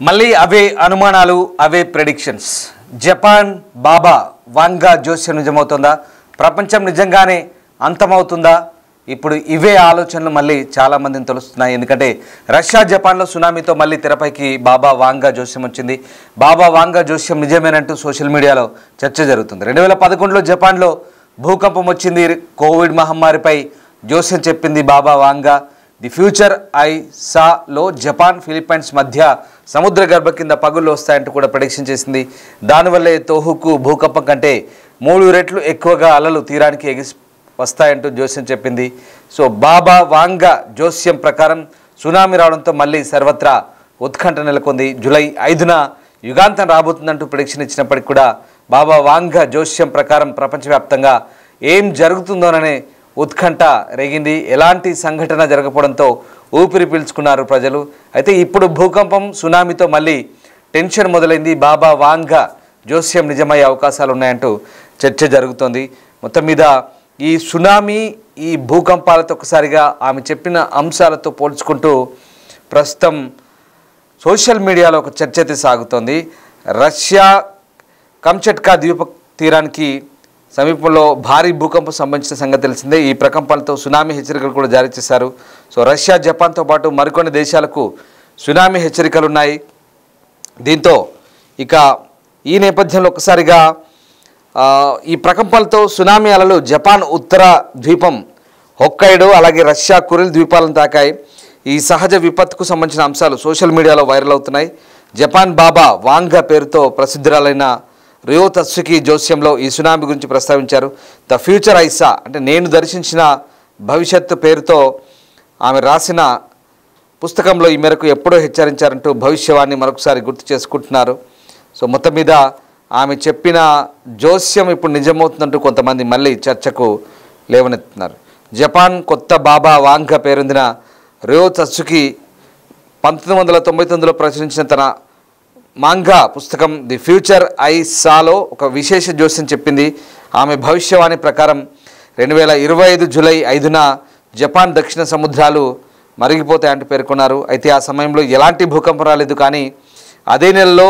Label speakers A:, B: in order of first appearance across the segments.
A: మళ్ళీ అవే అనుమానాలు, అవే predictions. Japan బాబా వాంగా జోస్యం నిజమవుతుందా? ప్రపంచం నిజంగానే అంతమవుతుందా? ఇప్పుడు ఇవే ఆలోచనలు మళ్ళీ చాలామందిని తెలుస్తున్నాయి. ఎందుకంటే రష్యా జపాన్లో సునామీతో మళ్ళీ తెరపైకి బాబా వాంగా జోస్యం వచ్చింది. బాబా వాంగా జోస్యం నిజమేనంటూ సోషల్ మీడియాలో చర్చ జరుగుతుంది. 2011లో జపాన్లో భూకంపం వచ్చింది. కోవిడ్ మహమ్మారిపై జోస్యం చెప్పింది Baba Vanga. The future I సాలో జపాన్ ఫిలిప్పైన్స్ మధ్య సముద్ర గర్భ కింద పగుళ్ళు వస్తాయంటూ కూడా ప్రెడిక్షన్ చేసింది. దానివల్లే తోహుకు భూకంపం కంటే 3 రెట్లు ఎక్కువగా అలలు తీరానికి ఎగిసి వస్తాయంటూ జోస్యం చెప్పింది. సో బాబా వాంగా జోస్యం ప్రకారం సునామీ రావడంతో మళ్ళీ సర్వత్రా ఉత్కంఠ నెలకొంది. జూలై 5న యుగాంతం రాబోతుందంటూ ప్రెడిక్షన్ ఇచ్చినప్పటికీ కూడా బాబా వాంగా జోస్యం ప్రకారం ప్రపంచవ్యాప్తంగా ఏం జరుగుతుందోననే ఉత్కంఠ రేగింది. ఎలాంటి సంఘటన జరగకపోవడంతో ఊపిరి పీల్చుకున్నారు ప్రజలు. అయితే ఇప్పుడు భూకంపం, సునామీతో మళ్ళీ టెన్షన్ మొదలైంది. బాబా వాంగా జోస్యం నిజమయ్యే అవకాశాలు ఉన్నాయంటూ చర్చ జరుగుతోంది. మొత్తం మీద ఈ సునామీ, ఈ భూకంపాలతో ఒకసారిగా ఆమె చెప్పిన అంశాలతో పోల్చుకుంటూ ప్రస్తుతం సోషల్ మీడియాలో ఒక చర్చ అయితే సాగుతోంది. రష్యా కమ్చట్కా ద్వీప తీరానికి సమీపంలో భారీ భూకంపం సంబంధించిన సంగతి తెలిసిందే. ఈ ప్రకంపనలతో సునామీ హెచ్చరికలు కూడా జారీ చేశారు. సో రష్యా, జపాన్తో పాటు మరికొన్ని దేశాలకు సునామీ హెచ్చరికలు ఉన్నాయి. దీంతో ఇక ఈ నేపథ్యంలో ఒకసారిగా ఈ ప్రకంపనలతో సునామీ అలలు జపాన్ ఉత్తర ద్వీపం హొక్కైడో అలాగే రష్యా కురిల్ ద్వీపాలను తాకాయి. ఈ సహజ విపత్తుకు సంబంధించిన అంశాలు సోషల్ మీడియాలో వైరల్ అవుతున్నాయి. జపాన్ బాబా వాంగా పేరుతో ప్రసిద్ధురాలైన రియో తత్సుకి జోస్యంలో ఈ సునామీ గురించి ప్రస్తావించారు. ద ఫ్యూచర్ ఐసా అంటే నేను దర్శించిన భవిష్యత్తు పేరుతో ఆమె రాసిన పుస్తకంలో ఈ మేరకు ఎప్పుడో హెచ్చరించారంటూ భవిష్యవాణి మరొకసారి గుర్తు చేసుకుంటున్నారు. సో మొత్తం మీద ఆమె చెప్పిన జోస్యం ఇప్పుడు నిజమవుతుందంటూ కొంతమంది మళ్ళీ చర్చకు లేవనెత్తున్నారు. జపాన్ కొత్త బాబా వాంగా పేరొందిన రియో తత్సుకి 1999లో ప్రచురించిన తన మాంగా పుస్తకం ది ఫ్యూచర్ ఐ సాలో ఒక విశేష జోస్యం చెప్పింది. ఆమె భవిష్యవాణి ప్రకారం 2025 జూలై 5న జపాన్ దక్షిణ సముద్రాలు మరిగిపోతాయంటూ పేర్కొన్నారు. అయితే ఆ సమయంలో ఎలాంటి భూకంపం రాలేదు. కానీ అదే నెలలో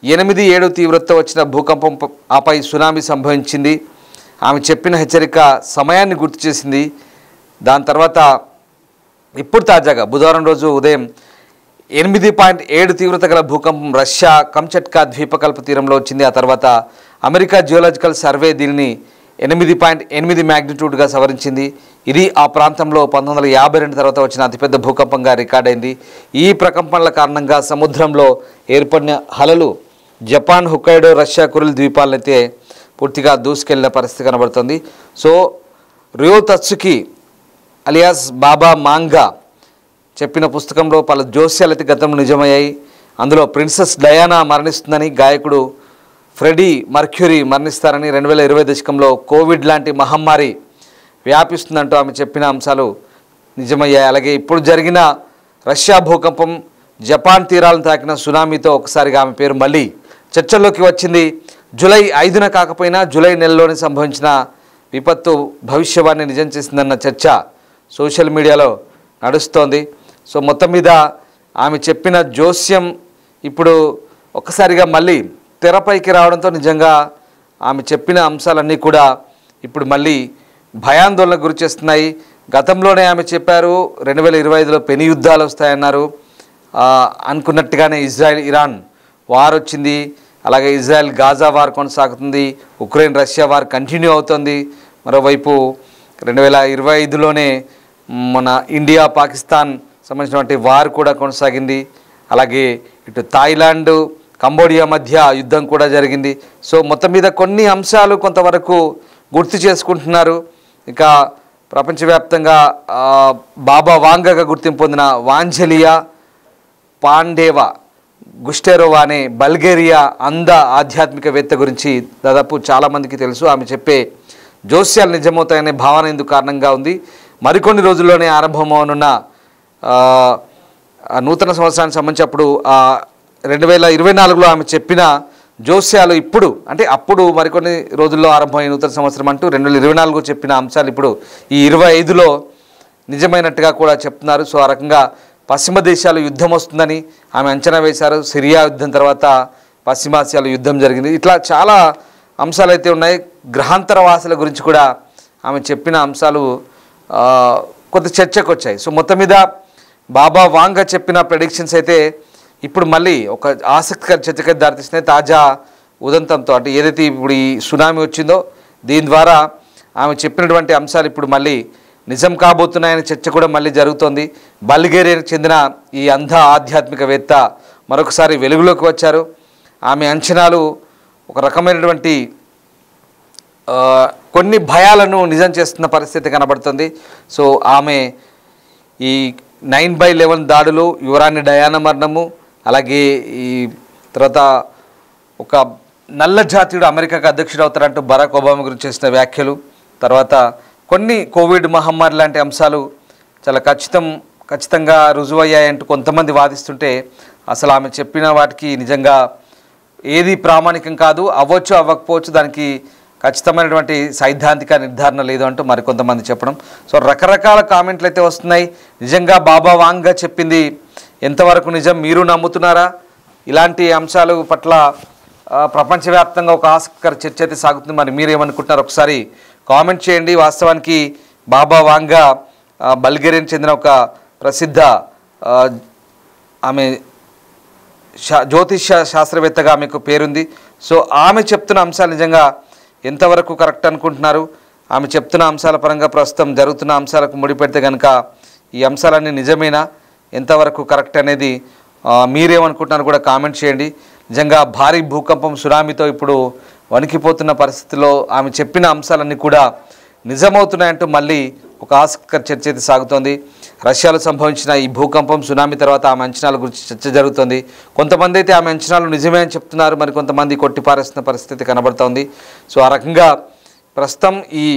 A: 8.7 తీవ్రతతో వచ్చిన భూకంపం ఆపై సునామీ సంభవించింది. ఆమె చెప్పిన హెచ్చరిక సమయాన్ని గుర్తు చేసింది. దాని తర్వాత ఇప్పుడు తాజాగా బుధవారం రోజు ఉదయం 8.7 తీవ్రత గల భూకంపం రష్యా కమ్చట్కా ద్వీపకల్ప తీరంలో వచ్చింది. ఆ తర్వాత అమెరికా జియోలాజికల్ సర్వే దీనిని 8.8 మ్యాగ్నిట్యూడ్గా సవరించింది. ఇది ఆ ప్రాంతంలో 1952 తర్వాత వచ్చిన అతిపెద్ద భూకంపంగా రికార్డైంది. ఈ ప్రకంపనల కారణంగా సముద్రంలో ఏర్పడిన అలలు జపాన్, హొక్కైడో, రష్యా కురిల్ ద్వీపాలనైతే పూర్తిగా దూసుకెళ్లిన పరిస్థితి కనబడుతుంది. సో రియో తత్సుకి అలియాస్ బాబా మాంగా చెప్పిన పుస్తకంలో పలు జోస్యాలు అయితే గతంలో నిజమయ్యాయి. అందులో ప్రిన్సెస్ డయానా మరణిస్తుందని, గాయకుడు ఫ్రెడీ మర్క్యూరీ మరణిస్తారని, 2020 దశకంలో కోవిడ్ లాంటి మహమ్మారి వ్యాపిస్తుందంటూ ఆమె చెప్పిన అంశాలు నిజమయ్యాయి. అలాగే ఇప్పుడు జరిగిన రష్యా భూకంపం, జపాన్ తీరాలను తాకిన సునామీతో ఒకసారిగా ఆమె పేరు మళ్ళీ చర్చల్లోకి వచ్చింది. జూలై 5న కాకపోయినా జూలై నెలలోనే సంభవించిన విపత్తు భవిష్యవాణి నిజం చేసిందన్న చర్చ సోషల్ మీడియాలో నడుస్తోంది. సో మొత్తం మీద ఆమె చెప్పిన జోస్యం ఇప్పుడు ఒక్కసారిగా మళ్ళీ తెరపైకి రావడంతో నిజంగా ఆమె చెప్పిన అంశాలన్నీ కూడా ఇప్పుడు మళ్ళీ భయాందోళనకు గురి చేస్తున్నాయి. గతంలోనే ఆమె చెప్పారు 2025లో పెను యుద్ధాలు వస్తాయన్నారు. అనుకున్నట్టుగానే ఇజ్రాయెల్ ఇరాన్ వార్ వచ్చింది. అలాగే ఇజ్రాయెల్ గాజా వార్ కొనసాగుతుంది. ఉక్రెయిన్ రష్యా వార్ కంటిన్యూ అవుతుంది. మరోవైపు 2025లోనే మన ఇండియా పాకిస్తాన్ సంబంధించినటువంటి వార్ కూడా కొనసాగింది. అలాగే ఇటు థాయిలాండ్, కంబోడియా మధ్య యుద్ధం కూడా జరిగింది. సో మొత్తం మీద కొన్ని అంశాలు కొంతవరకు గుర్తు చేసుకుంటున్నారు. ఇక ప్రపంచవ్యాప్తంగా బాబా వాంగాగా గుర్తింపు పొందిన వాంజలియా పాండేవా గుస్టెరోవా అనే బల్గేరియా అంధ ఆధ్యాత్మికవేత్త గురించి దాదాపు చాలామందికి తెలుసు. ఆమె చెప్పే జోస్యాలు నిజమవుతాయనే భావన ఇందుకు కారణంగా ఉంది. మరికొన్ని రోజుల్లోనే ఆరంభమవనున్న నూతన సంవత్సరానికి సంబంధించి అప్పుడు 2024లో ఆమె చెప్పిన జోస్యాలు ఇప్పుడు అంటే అప్పుడు మరికొన్ని రోజుల్లో ఆరంభమైన నూతన సంవత్సరం అంటూ 2024 చెప్పిన అంశాలు ఇప్పుడు ఈ 25లో నిజమైనట్టుగా కూడా చెప్తున్నారు. సో ఆ రకంగా పశ్చిమ దేశాలు యుద్ధం వస్తుందని ఆమె అంచనా వేశారు. సిరియా యుద్ధం తర్వాత పశ్చిమాసియాలో యుద్ధం జరిగింది. ఇట్లా చాలా అంశాలు అయితే ఉన్నాయి. గ్రహాంతర వాసుల గురించి కూడా ఆమె చెప్పిన అంశాలు కొంత చర్చకు వచ్చాయి. సో మొత్తం మీద బాబా వాంగా చెప్పిన ప్రెడిక్షన్స్ అయితే ఇప్పుడు మళ్ళీ ఒక ఆసక్తికర చర్చకు దారితీస్తున్నాయి. తాజా ఉదంతంతో అంటే ఏదైతే ఇప్పుడు ఈ సునామీ వచ్చిందో దీని ద్వారా ఆమె చెప్పినటువంటి అంశాలు ఇప్పుడు మళ్ళీ నిజం కాబోతున్నాయనే చర్చ కూడా మళ్ళీ జరుగుతోంది. బల్గేరియాకు చెందిన ఈ అంధ ఆధ్యాత్మికవేత్త మరొకసారి వెలుగులోకి వచ్చారు. ఆమె అంచనాలు ఒక రకమైనటువంటి కొన్ని భయాలను నిజం చేస్తున్న పరిస్థితి కనబడుతుంది. సో ఆమె ఈ 9/11 దాడులు, యువరాణి డయానా మరణము, అలాగే ఈ తర్వాత ఒక నల్ల జాతీయుడు అమెరికాకు అధ్యక్షుడు అవుతారంటూ బరాక్ ఒబామా గురించి చేసిన వ్యాఖ్యలు, తర్వాత కొన్ని కోవిడ్ మహమ్మారి లాంటి అంశాలు చాలా ఖచ్చితంగా రుజువయ్యాయంటూ కొంతమంది వాదిస్తుంటే అసలు ఆమె చెప్పిన వాటికి నిజంగా ఏది ప్రామాణికం కాదు, అవ్వచ్చు అవ్వకపోవచ్చు, దానికి ఖచ్చితమైనటువంటి సైద్ధాంతిక నిర్ధారణ లేదు అంటూ మరికొంతమంది చెప్పడం. సో రకరకాల కామెంట్లు అయితే వస్తున్నాయి. నిజంగా బాబా వాంగ్గా చెప్పింది ఎంతవరకు నిజం, మీరు నమ్ముతున్నారా? ఇలాంటి అంశాలు పట్ల ప్రపంచవ్యాప్తంగా ఒక ఆసక్తికర చర్చ అయితే సాగుతుంది. మరి మీరేమనుకుంటున్నారు ఒకసారి కామెంట్ చేయండి. వాస్తవానికి బాబా వాంగా బల్గేరియాకు చెందిన ఒక ప్రసిద్ధ ఆమె జ్యోతిష శాస్త్రవేత్తగా ఆమెకు పేరుంది. సో ఆమె చెప్తున్న అంశాలు నిజంగా ఎంతవరకు కరెక్ట్ అనుకుంటున్నారు? ఆమె చెప్తున్న అంశాల పరంగా ప్రస్తుతం జరుగుతున్న అంశాలకు ముడిపెడితే కనుక ఈ అంశాలన్నీ నిజమేనా, ఎంతవరకు కరెక్ట్ అనేది మీరేమనుకుంటున్నారు కూడా కామెంట్ చేయండి. నిజంగా భారీ భూకంపం, సునామీతో ఇప్పుడు వణికిపోతున్న పరిస్థితిలో ఆమె చెప్పిన అంశాలన్నీ కూడా నిజమవుతున్నాయంటూ మళ్ళీ ఒక ఆసక్తికర చర్చ అయితే సాగుతోంది. రష్యాలో సంభవించిన ఈ భూకంపం, సునామీ తర్వాత ఆమె అంచనాల గురించి చర్చ జరుగుతోంది. కొంతమంది అయితే ఆమె అంచనాలు నిజమే అని చెప్తున్నారు, మరి కొంతమంది కొట్టిపారేస్తున్న పరిస్థితి కనబడుతోంది. సో ఆ రకంగా ప్రస్తుతం ఈ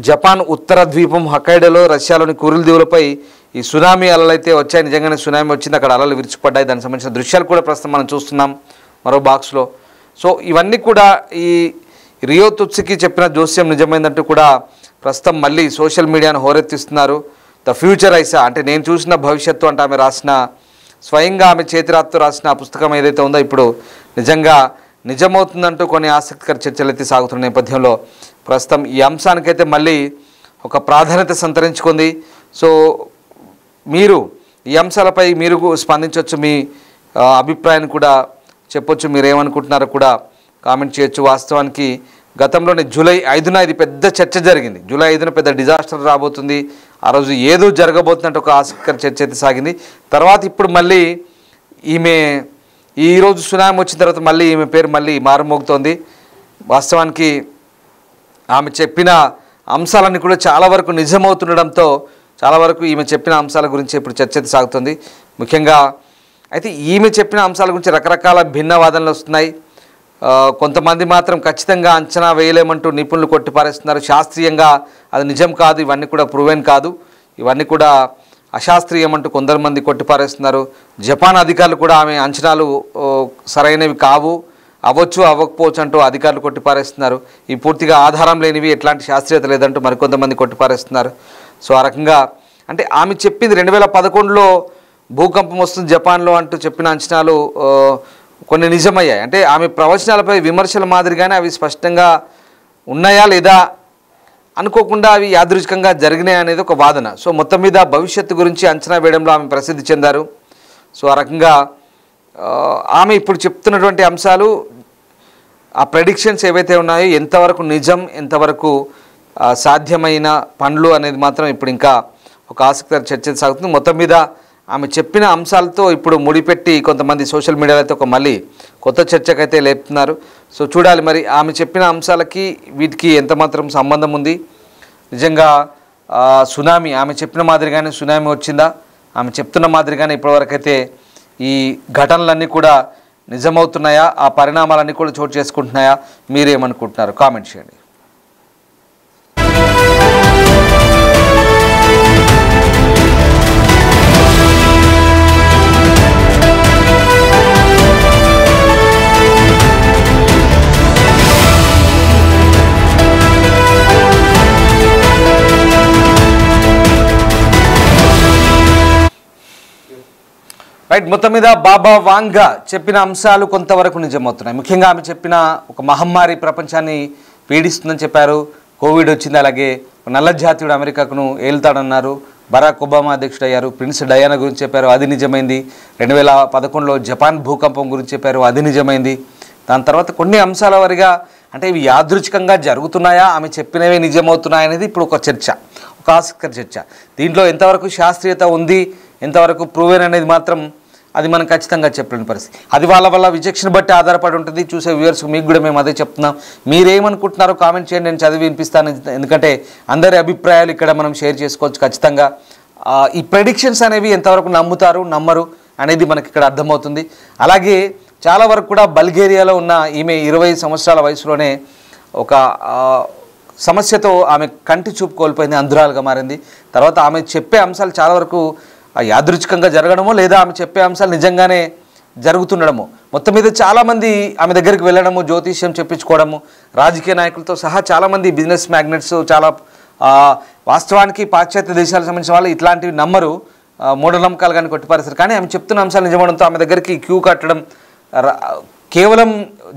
A: జపాన్ ఉత్తర ద్వీపం హొక్కైడోలో రష్యాలోని కురిల్ దీవులపై ఈ సునామీ అలలు అయితే వచ్చాయి. నిజంగానే సునామీ వచ్చింది, అక్కడ అలలు విరుచుకుపడ్డాయి. దానికి సంబంధించిన దృశ్యాలు కూడా ప్రస్తుతం మనం చూస్తున్నాం మరో బాక్స్లో. సో ఇవన్నీ కూడా ఈ రియో తుత్సుకి చెప్పిన జోస్యం నిజమైందంటూ కూడా ప్రస్తుతం మళ్ళీ సోషల్ మీడియాను హోరెత్తిస్తున్నారు. ద ఫ్యూచర్ ఐసా అంటే నేను చూసిన భవిష్యత్తు అంటే ఆమె రాసిన, స్వయంగా ఆమె చేతిరాత్తో రాసిన ఆ పుస్తకం ఏదైతే ఉందో ఇప్పుడు నిజంగా నిజమవుతుందంటూ కొన్ని ఆసక్తికర చర్చలు అయితే సాగుతున్న నేపథ్యంలో ప్రస్తుతం ఈ అంశానికైతే మళ్ళీ ఒక ప్రాధాన్యత సంతరించుకుంది. సో మీరు ఈ అంశాలపై మీరు స్పందించవచ్చు, మీ అభిప్రాయాన్ని కూడా చెప్పొచ్చు, మీరేమనుకుంటున్నారో కూడా కామెంట్ చేయొచ్చు. వాస్తవానికి గతంలోనే జూలై 5న ఇది పెద్ద చర్చ జరిగింది. జూలై 5న పెద్ద డిజాస్టర్ రాబోతుంది, ఆ రోజు ఏదో జరగబోతున్నట్టు ఒక ఆసక్తికర చర్చ అయితే సాగింది. తర్వాత ఇప్పుడు మళ్ళీ ఈమె ఈరోజు సునామీ వచ్చిన తర్వాత మళ్ళీ ఈమె పేరు మళ్ళీ మారుమోగుతోంది. వాస్తవానికి ఆమె చెప్పిన అంశాలన్నీ కూడా చాలా వరకు నిజమవుతుండడంతో చాలా వరకు ఈమె చెప్పిన అంశాల గురించి ఇప్పుడు చర్చ అయితే సాగుతుంది. ముఖ్యంగా అయితే ఈమె చెప్పిన అంశాల గురించి రకరకాల భిన్న వాదనలు వస్తున్నాయి. కొంతమంది మాత్రం ఖచ్చితంగా అంచనా వేయలేమంటూ నిపుణులు కొట్టిపారేస్తున్నారు. శాస్త్రీయంగా అది నిజం కాదు, ఇవన్నీ కూడా ప్రూవెన్ కాదు, ఇవన్నీ కూడా అశాస్త్రీయమంటూ కొందరు కొట్టిపారేస్తున్నారు. జపాన్ అధికారులు కూడా ఆమె అంచనాలు సరైనవి కావు, అవ్వచ్చు అవ్వకపోవచ్చు అంటూ అధికారులు కొట్టిపారేస్తున్నారు. ఈ పూర్తిగా ఆధారం లేనివి, ఎట్లాంటి శాస్త్రీయత లేదంటూ మరికొంతమంది కొట్టిపారేస్తున్నారు. సో ఆ రకంగా అంటే ఆమె చెప్పింది 2011లో భూకంపం వస్తుంది జపాన్లో అంటూ చెప్పిన అంచనాలు కొన్ని నిజమయ్యాయి. అంటే ఆమె ప్రవచనాలపై విమర్శల మాదిరిగానే అవి స్పష్టంగా ఉన్నాయా లేదా అనుకోకుండా అవి యాదృచ్ఛికంగా జరిగినాయి అనేది ఒక వాదన. సో మొత్తం మీద భవిష్యత్తు గురించి అంచనా వేయడంలో ఆమె ప్రసిద్ధి చెందారు. సో ఆ రకంగా ఆమె ఇప్పుడు చెప్తున్నటువంటి అంశాలు, ఆ ప్రెడిక్షన్స్ ఏవైతే ఉన్నాయో ఎంతవరకు నిజం, ఎంతవరకు సాధ్యమైన పనులు అనేది మాత్రం ఇప్పుడు ఇంకా ఒక ఆసక్తికర చర్చ సాగుతుంది. మొత్తం మీద ఆమె చెప్పిన అంశాలతో ఇప్పుడు ముడిపెట్టి కొంతమంది సోషల్ మీడియాలో అయితే ఒక మళ్ళీ కొత్త చర్చకైతే లేపుతున్నారు. సో చూడాలి మరి ఆమె చెప్పిన అంశాలకి వీటికి ఎంతమాత్రం సంబంధం ఉంది. నిజంగా సునామీ ఆమె చెప్పిన మాదిరిగానే సునామీ వచ్చిందా, ఆమె చెప్తున్న మాదిరిగానే ఇప్పటివరకైతే ఈ ఘటనలన్నీ కూడా నిజమవుతున్నాయా, ఆ పరిణామాలన్నీ కూడా చోటు చేసుకుంటున్నాయా, మీరేమనుకుంటున్నారు కామెంట్ చేయండి. రైట్, మొత్తం మీద బాబా వాంగా చెప్పిన అంశాలు కొంతవరకు నిజమవుతున్నాయి. ముఖ్యంగా ఆమె చెప్పిన ఒక మహమ్మారి ప్రపంచాన్ని పీడిస్తుందని చెప్పారు. కోవిడ్ వచ్చింది, అలాగే నల్ల జాతీయుడు అమెరికాకును ఏలుతాడన్నారు. బరాక్ ఒబామా అధ్యక్షుడు అయ్యారు. ప్రిన్స్ డయానా గురించి చెప్పారు, అది నిజమైంది. 2011లో జపాన్ భూకంపం గురించి చెప్పారు, అది నిజమైంది. దాని తర్వాత కొన్ని అంశాల వారిగా అంటే ఇవి యాదృచ్ఛికంగా జరుగుతున్నాయా, ఆమె చెప్పినవే నిజమవుతున్నాయా అనేది ఇప్పుడు ఒక చర్చ, ఒక ఆసక్తికర చర్చ. దీంట్లో ఎంతవరకు శాస్త్రీయత ఉంది, ఎంతవరకు ప్రూవెన్ అనేది మాత్రం అది మనం ఖచ్చితంగా చెప్పలేని పరిస్థితి. అది వాళ్ళ విచక్షణ బట్టి ఆధారపడి ఉంటుంది. చూసే వ్యూవర్స్ మీకు కూడా మేము అదే చెప్తున్నాం. మీరేమనుకుంటున్నారో కామెంట్ చేయండి, నేను చదివి వినిపిస్తాను. ఎందుకంటే అందరి అభిప్రాయాలు ఇక్కడ మనం షేర్ చేసుకోవచ్చు ఖచ్చితంగా. ఈ ప్రెడిక్షన్స్ అనేవి ఎంతవరకు నమ్ముతారు నమ్మరు అనేది మనకి ఇక్కడ అర్థమవుతుంది. అలాగే చాలా వరకు కూడా బల్గేరియాలో ఉన్న ఈమె 20 సంవత్సరాల వయసులోనే ఒక సమస్యతో ఆమె కంటి చూపు కోల్పోయింది, అంధురాలుగా మారింది. తర్వాత ఆమె చెప్పే అంశాలు చాలా వరకు యాదృచ్ఛికంగా జరగడమో లేదా ఆమె చెప్పే అంశాలు నిజంగానే జరుగుతుండడము. మొత్తం మీద చాలామంది ఆమె దగ్గరికి వెళ్ళడము, జ్యోతిష్యం చెప్పించుకోవడము, రాజకీయ నాయకులతో సహా చాలామంది బిజినెస్ మ్యాగ్నెట్స్, చాలా వాస్తవానికి పాశ్చాత్య దేశాలకు సంబంధించిన వాళ్ళు ఇట్లాంటివి నమ్మరు, మూఢనమ్మకాలు కానీ కొట్టిపారేస్తారు. కానీ ఆమె చెప్తున్న అంశాలు నిజమవడంతో ఆమె దగ్గరికి క్యూ కట్టడం, కేవలం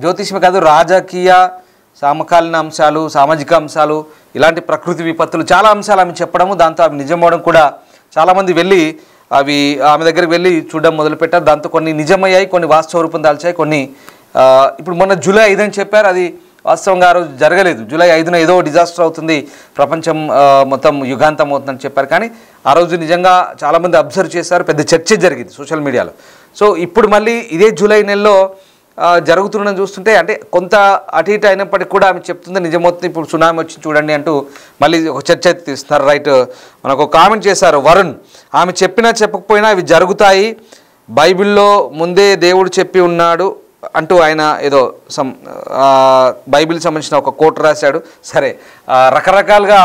A: జ్యోతిష్యమే కాదు, రాజకీయ సమకాలీన అంశాలు, సామాజిక అంశాలు, ఇలాంటి ప్రకృతి విపత్తులు చాలా అంశాలు ఆమె చెప్పడము, దాంతో ఆమె నిజమవడం కూడా చాలామంది వెళ్ళి అవి ఆమె దగ్గరికి వెళ్ళి చూడడం మొదలుపెట్టారు. దాంతో కొన్ని నిజమయ్యాయి, కొన్ని వాస్తవ రూపం దాల్చాయి, కొన్ని ఇప్పుడు మొన్న జూలై 5 అని చెప్పారు, అది వాస్తవంగా ఆ రోజు జరగలేదు. జూలై 5న ఏదో డిజాస్టర్ అవుతుంది, ప్రపంచం మొత్తం యుగాంతం అవుతుందని చెప్పారు. కానీ ఆ రోజు నిజంగా చాలామంది అబ్జర్వ్ చేశారు, పెద్ద చర్చ జరిగింది సోషల్ మీడియాలో. సో ఇప్పుడు మళ్ళీ ఇదే జూలై నెలలో జరుగుతుందని చూస్తుంటే అంటే కొంత అటు ఇటు అయినప్పటికీ కూడా ఆమె చెప్తుంది నిజమవుతుంది, ఇప్పుడు సునామీ వచ్చి చూడండి అంటూ మళ్ళీ ఒక చర్చ అయితే తీస్తున్నారు. రైట్, మనకు కామెంట్ చేశారు వరుణ్, ఆమె చెప్పినా చెప్పకపోయినా ఇవి జరుగుతాయి, బైబిల్లో ముందే దేవుడు చెప్పి ఉన్నాడు అంటూ ఆయన ఏదో బైబిల్ సంబంధించిన ఒక కోట్ రాశాడు. సరే, రకరకాలుగా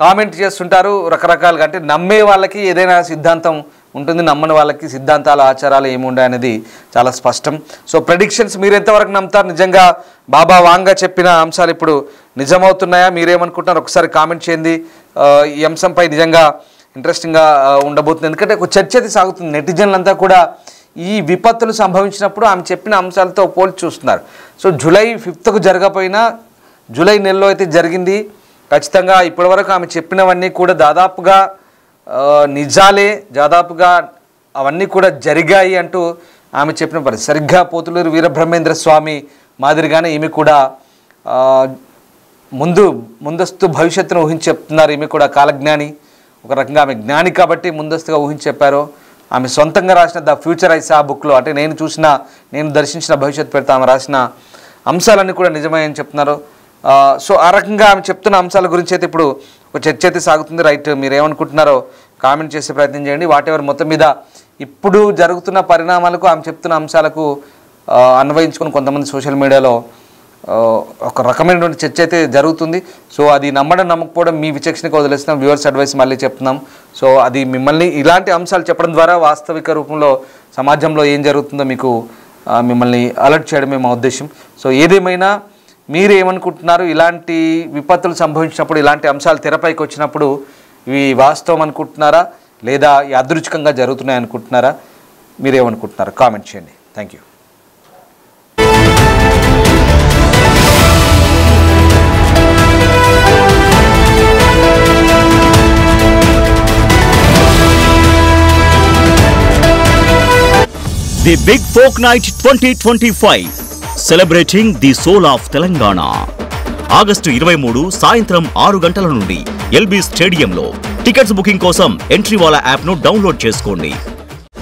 A: కామెంట్ చేస్తుంటారు, రకరకాలుగా అంటే నమ్మే వాళ్ళకి ఏదైనా సిద్ధాంతం ఉంటుంది, నమ్మని వాళ్ళకి సిద్ధాంతాలు ఆచారాలు ఏముండే అనేది చాలా స్పష్టం. సో ప్రెడిక్షన్స్ మీరు ఎంతవరకు నమ్ముతారు? నిజంగా బాబా వాంగా చెప్పిన అంశాలు ఇప్పుడు నిజమవుతున్నాయా? మీరేమనుకుంటున్నారు ఒకసారి కామెంట్ చేయండి. ఈ అంశంపై నిజంగా ఇంట్రెస్టింగ్గా ఉండబోతుంది, ఎందుకంటే ఒక చర్చ అయితే సాగుతుంది. నెటిజన్లంతా కూడా ఈ విపత్తులు సంభవించినప్పుడు ఆమె చెప్పిన అంశాలతో పోల్చి చూస్తున్నారు. సో జూలై 5కు జరగకపోయినా జూలై నెలలో అయితే జరిగింది ఖచ్చితంగా. ఇప్పటివరకు ఆమె చెప్పినవన్నీ కూడా దాదాపుగా నిజాలే, దాదాపుగా అవన్నీ కూడా జరిగాయి అంటూ ఆమె చెప్పిన పరిస్థితి. సరిగ్గా పోతులూరు వీరబ్రహ్మేంద్ర స్వామి మాదిరిగానే ఈమె కూడా ముందస్తు భవిష్యత్తును ఊహించి చెప్తున్నారు. ఈమె కూడా కాలజ్ఞాని, ఒక రకంగా ఆమె జ్ఞాని కాబట్టి ముందస్తుగా ఊహించి చెప్పారు. ఆమె సొంతంగా రాసిన ద ఫ్యూచర్ ఐ సా బుక్లో, అంటే నేను దర్శించిన భవిష్యత్తు పెడితే ఆమె రాసిన అంశాలన్నీ కూడా నిజమని చెప్తున్నారు. సో ఆ రకంగా ఆమె చెప్తున్న అంశాల గురించి అయితే ఇప్పుడు ఒక చర్చ అయితే సాగుతుంది. రైట్, మీరు ఏమనుకుంటున్నారో కామెంట్ చేసే ప్రయత్నం చేయండి. వాటెవర్ మొత్తం మీద ఇప్పుడు జరుగుతున్న పరిణామాలకు ఆమె చెప్తున్న అంశాలకు అన్వయించుకుని కొంతమంది సోషల్ మీడియాలో ఒక రకమైనటువంటి చర్చ అయితే జరుగుతుంది. సో అది నమ్మకపోవడం మీ విచక్షణకు వదిలేస్తున్నాం, వ్యూవర్స్ అడ్వైస్ మళ్ళీ చెప్తున్నాం. సో అది మిమ్మల్ని ఇలాంటి అంశాలు చెప్పడం ద్వారా వాస్తవిక రూపంలో సమాజంలో ఏం జరుగుతుందో మీకు మిమ్మల్ని అలర్ట్ చేయడమే మా ఉద్దేశం. సో ఏదేమైనా మీరు ఏమనుకుంటున్నారు? ఇలాంటి విపత్తులు సంభవించినప్పుడు, ఇలాంటి అంశాలు తెరపైకి వచ్చినప్పుడు ఇవి వాస్తవం అనుకుంటున్నారా లేదా యాదృచ్ఛికంగా జరుగుతున్నాయి అనుకుంటున్నారా? మీరేమనుకుంటున్నారు? కామెంట్ చేయండి. Thank you.
B: The Big Folk Night 2025 celebrating the soul of Telangana. August 23 సాయంత్రం 6 గంటల నుండి ఎల్బీ స్టేడియంలో. టికెట్స్ బుకింగ్ కోసం ఎంట్రీ వాలా యాప్ను డౌన్లోడ్ చేసుకోండి.